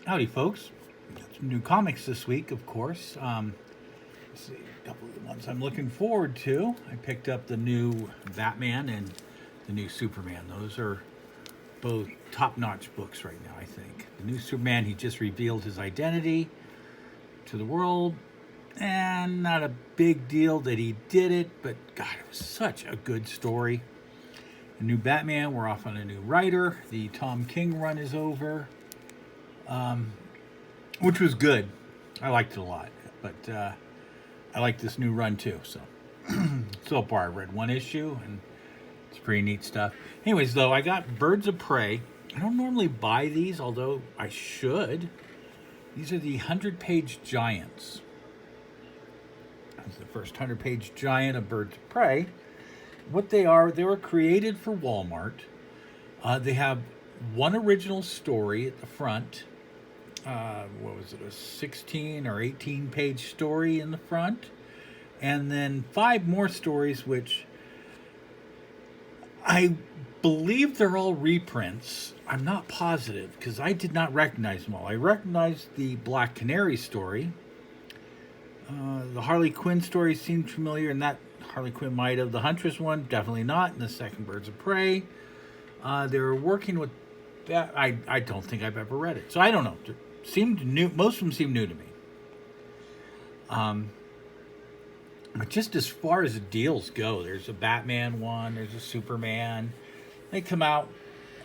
Howdy, folks. Got some new comics this week, of course. Let's see, a couple of the ones I'm looking forward to. I picked up the new Batman and the new Superman. Those are both top-notch books right now, I think. The new Superman, he just revealed his identity to the world, and not a big deal that he did it, but God, it was such a good story. The new Batman, we're off on a new writer. The Tom King run is over, which was good. I liked it a lot, but I like this new run too. So far, I read one issue, and it's pretty neat stuff. Anyways, though, I got Birds of Prey. I don't normally buy these, although I should. These are the 100-page giants. That's the first 100-page giant of Birds of Prey. What they were created for Walmart. They have one original story at the front. What was it, a 16 or 18-page story in the front? And then 5 more stories, which I believe they're all reprints. I'm not positive because I did not recognize them all. I recognized the Black Canary story. The Harley Quinn story seemed familiar, and that Harley Quinn might have. The Huntress one, definitely not. And the second Birds of Prey. They were working with that. I don't think I've ever read it. So I don't know. It seemed new. Most of them seem new to me. But just as far as the deals go, there's a Batman one, there's a Superman. They come out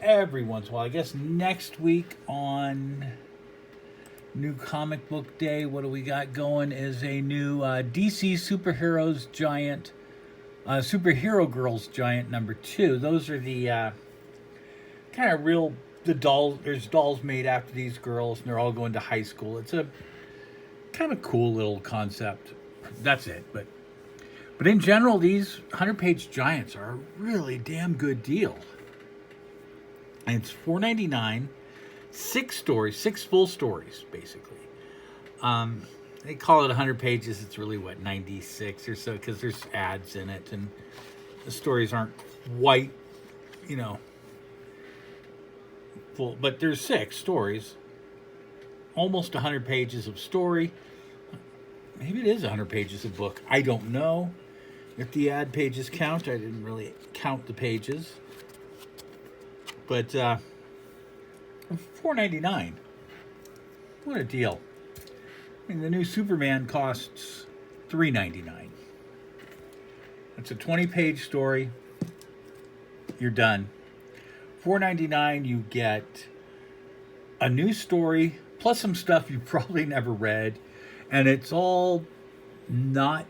every once in a while. I guess next week on New Comic Book Day, what do we got going is a new DC Superheroes Giant, Superhero Girls Giant #2. Those are the kind of real, the dolls. There's dolls made after these girls, and they're all going to high school. It's a kind of cool little concept. That's it. But in general, these 100-page giants are a really damn good deal. And it's $4.99, 6 stories, 6 full stories, basically. They call it 100 pages. It's really, 96 or so, because there's ads in it, and the stories aren't quite, full. But there's 6 stories, almost 100 pages of story. Maybe it is 100 pages of book. I don't know if the ad pages count. I didn't really count the pages. But $4.99. What a deal. I mean, the new Superman costs $3.99. That's a 20-page story. You're done. $4.99, you get a new story, plus some stuff you probably never read. And it's all not,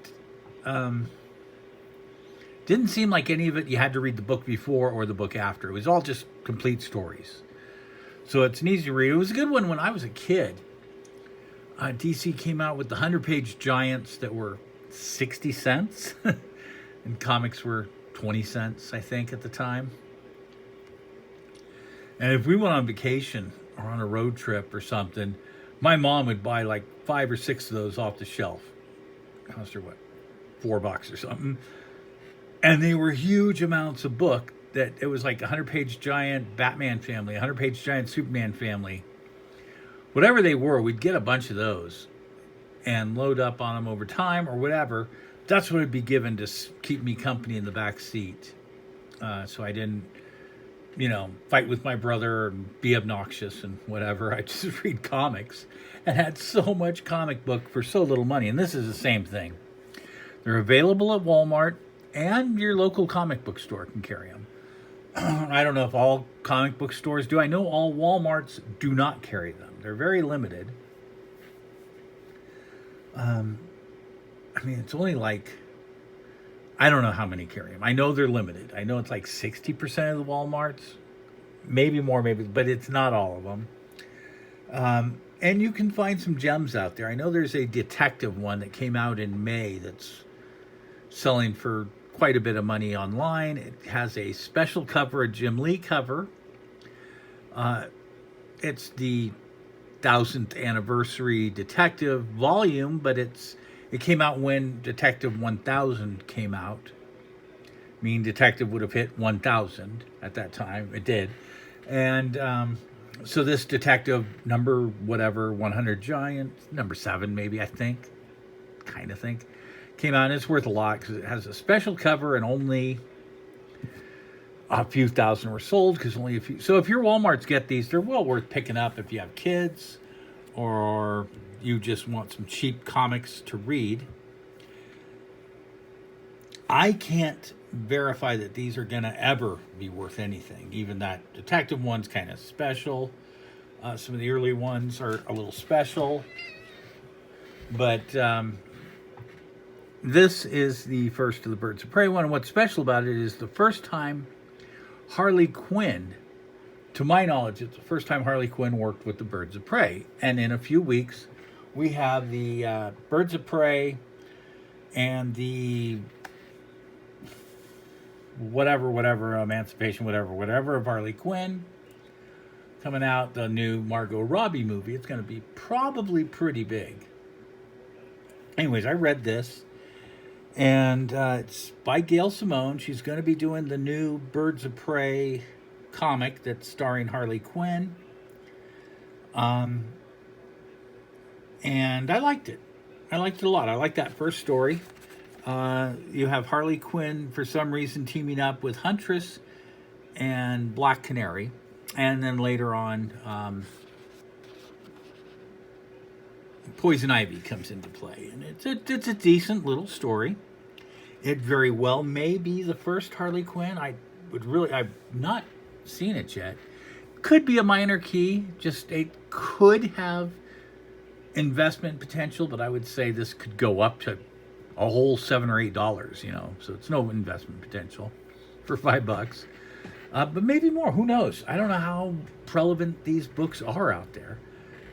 didn't seem like any of it you had to read the book before or the book after. It was all just complete stories. So it's an easy read. It was a good one when I was a kid. DC came out with the 100-page giants that were 60 cents. And comics were 20 cents, I think, at the time. And if we went on vacation or on a road trip or something, my mom would buy like 5 or 6 of those off the shelf. Cost her $4 or something. And they were huge amounts of book that it was like a 100-page giant Batman family, a 100-page giant Superman family. Whatever they were, we'd get a bunch of those and load up on them over time or whatever. That's what would be given to keep me company in the back seat. So I didn't, fight with my brother and be obnoxious and whatever. I just read comics and had so much comic book for so little money. And this is the same thing. They're available at Walmart, and your local comic book store can carry them. I don't know if all comic book stores do. I know all Walmarts do not carry them. They're very limited. It's only like, I don't know how many carry them. I know they're limited. I know it's like 60% of the Walmarts. Maybe more, but it's not all of them. And you can find some gems out there. I know there's a detective one that came out in May that's selling for quite a bit of money online. It has a special cover, a Jim Lee cover. It's the 1000th anniversary detective volume, but it came out when Detective 1000 came out. Mean Detective would have hit 1000 at that time. It did. And So this detective, number whatever, 100 Giant, number 7 maybe, I think, kind of think, came out, and it's worth a lot because it has a special cover and only a few thousand were sold because only a few. So if your Walmarts get these, they're well worth picking up if you have kids or you just want some cheap comics to read. I can't verify that these are going to ever be worth anything. Even that detective one's kind of special. Some of the early ones are a little special. But this is the first of the Birds of Prey one. And what's special about it is the first time Harley Quinn, to my knowledge, it's the first time Harley Quinn worked with the Birds of Prey. And in a few weeks, we have the Birds of Prey and the whatever, Emancipation, whatever of Harley Quinn coming out, the new Margot Robbie movie. It's going to be probably pretty big. Anyways, I read this, and it's by Gail Simone. She's going to be doing the new Birds of Prey comic that's starring Harley Quinn. And I liked it. I liked it a lot. I liked that first story. You have Harley Quinn, for some reason, teaming up with Huntress and Black Canary. And then later on, Poison Ivy comes into play. And it's a decent little story. It very well may be the first Harley Quinn. I've not seen it yet. Could be a minor key. Just it could have investment potential, but I would say this could go up to a whole $7 or $8, so it's no investment potential for $5, but maybe more. Who knows? I don't know how relevant these books are out there,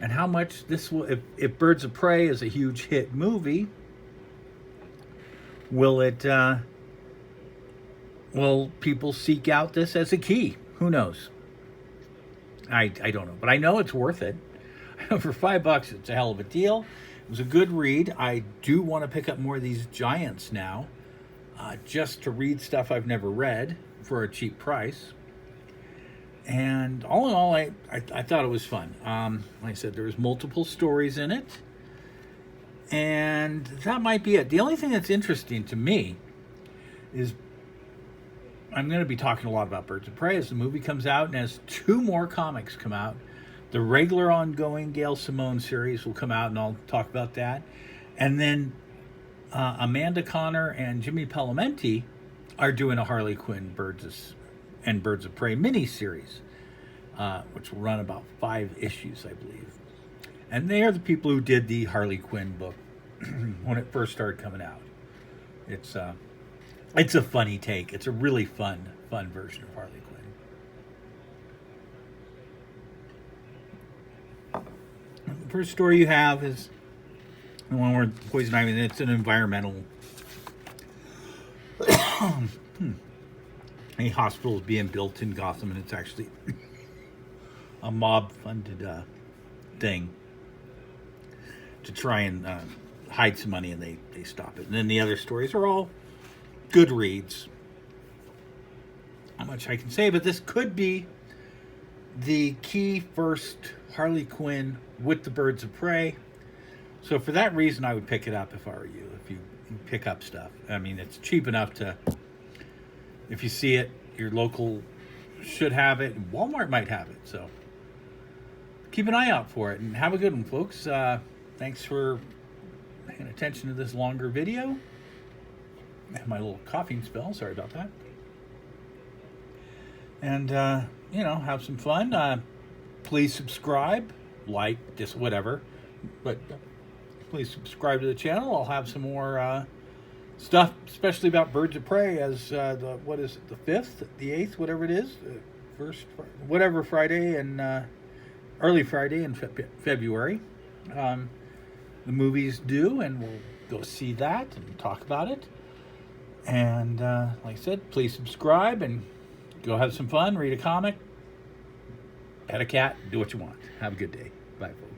and how much this will. If Birds of Prey is a huge hit movie, will people seek out this as a key? Who knows? I don't know, but I know it's worth it. For $5, it's a hell of a deal. It was a good read. I do want to pick up more of these giants now, just to read stuff I've never read for a cheap price. And all in all, I thought it was fun. Like I said, there was multiple stories in it, and that might be it. The only thing that's interesting to me is I'm going to be talking a lot about Birds of Prey as the movie comes out, and as 2 more comics come out. The regular ongoing Gail Simone series will come out, and I'll talk about that. And then Amanda Connor and Jimmy Palamenti are doing a Harley Quinn Birds of Prey mini-series, which will run about 5 issues, I believe. And they are the people who did the Harley Quinn book when it first started coming out. It's a funny take. It's a really fun version of Harley Quinn. The first story you have is the one where Poison Ivy, and it's an environmental. A hospital is being built in Gotham, and it's actually a mob-funded thing to try and hide some money, and they stop it. And then the other stories are all good reads. Not much I can say, but this could be the key first Harley Quinn with the Birds of Prey. So for that reason, I would pick it up if I were you. If you pick up stuff, I mean, it's cheap enough to. If you see it, your local should have it. And Walmart might have it. So keep an eye out for it, and have a good one, folks. Thanks for paying attention to this longer video. I have my little coughing spell. Sorry about that. And have some fun. Please subscribe, like, just whatever. But please subscribe to the channel. I'll have some more stuff, especially about Birds of Prey, as the 5th, the 8th, whatever it is, first, whatever Friday and early Friday in February. The movies due, and we'll go see that and talk about it. And like I said, please subscribe and go have some fun, read a comic, pet a cat, do what you want. Have a good day. Bye, folks.